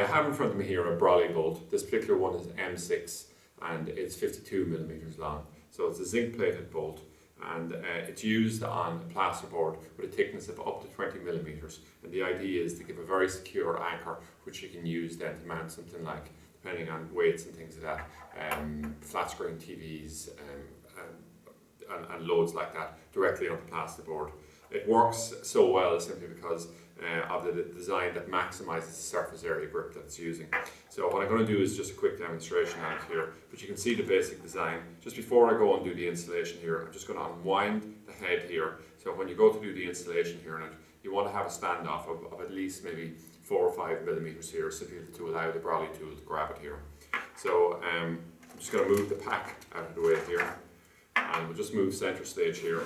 have in front of me here a Brolly bolt. This particular one is M6 and it's 52 millimeters long. So it's a zinc plated bolt, and it's used on a plasterboard with a thickness of up to 20 millimeters. And the idea is to give a very secure anchor, which you can use then to mount something like, depending on weights and things like that, flat screen TVs and loads like that directly onto plasterboard. It works so well simply because of the design that maximizes the surface area grip that it's using. So what I'm going to do is just a quick demonstration on it here, but you can see the basic design. Just before I go and do the installation here, I'm just going to unwind the head here. So when you go to do the installation here on it, you want to have a standoff of at least maybe 4 or 5 millimeters here, simply to allow the Brolly tool to grab it here. So I'm just going to move the pack out of the way here, and we'll just move center stage here.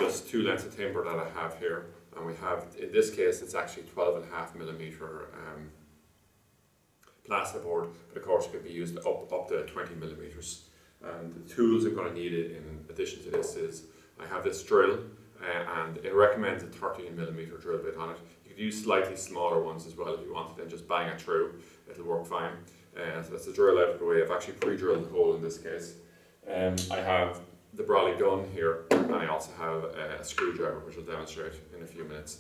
Just 2 lengths of timber that I have here. And we have, in this case, it's actually 12.5 millimeter plasterboard, but of course it could be used up to 20 millimeters. And the tools I'm going to need in addition to this is, I have this drill, and it recommends a 13 millimeter drill bit on it. You could use slightly smaller ones as well if you wanted, and just bang it through, it'll work fine. So that's the drill out of the way. I've actually pre-drilled the hole in this case. I have the Brolly gun here, and I also have a screwdriver, which I'll demonstrate in a few minutes.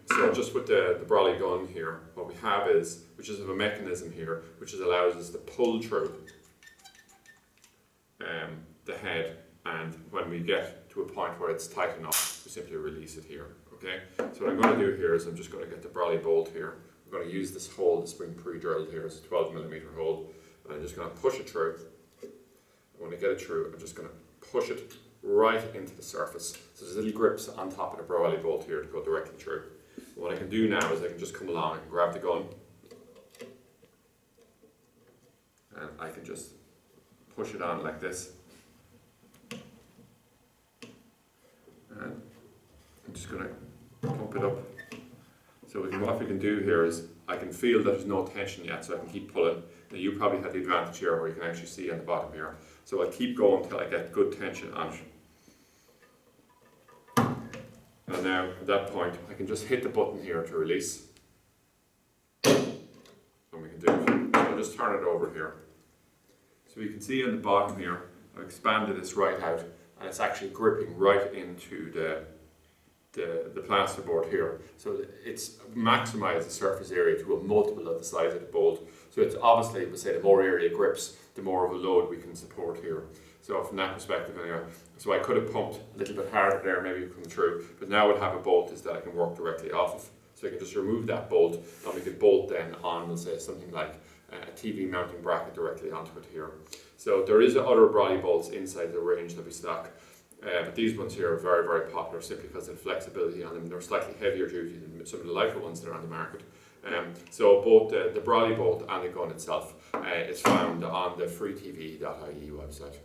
So just with the Brolly gun here, what we have is, which is a mechanism here, which allows us to pull through the head, and when we get to a point where it's tight enough, we simply release it here. Okay. So what I'm going to do here is I'm just going to get the Brolly bolt here. I'm going to use this hole that's been pre-drilled here. It's a 12 millimeter hole, and I'm just going to push it through. When I get it through, I'm just going to push it right into the surface. So there's little grips on top of the Brolly bolt here to go directly through. And what I can do now is I can just come along and grab the gun, and I can just push it on like this. And I'm just going to pump it up. So what we can do here is I can feel that there's no tension yet, so I can keep pulling. Now you probably have the advantage here where you can actually see on the bottom here. So I'll keep going until I get good tension on it. And now at that point I can just hit the button here to release. And we can do it. So I'll just turn it over here. So you can see on the bottom here, I've expanded this right out, and it's actually gripping right into the plasterboard here. So it's maximised the surface area to a multiple of the size of the bolt. So it's obviously, we say the more area grips, the more of a load we can support here. So from that perspective anyway, so I could have pumped a little bit harder there, maybe come through, but now what I have a bolt is that I can work directly off of. So I can just remove that bolt, and we could bolt then on, let's say something like a TV mounting bracket directly onto it here. So there is other Brolly bolts inside the range that we stock. But these ones here are very, very popular simply because of the flexibility on them. They're slightly heavier duty than some of the lighter ones that are on the market. So both the Brolly bolt and the gun itself is found on the freetv.ie website.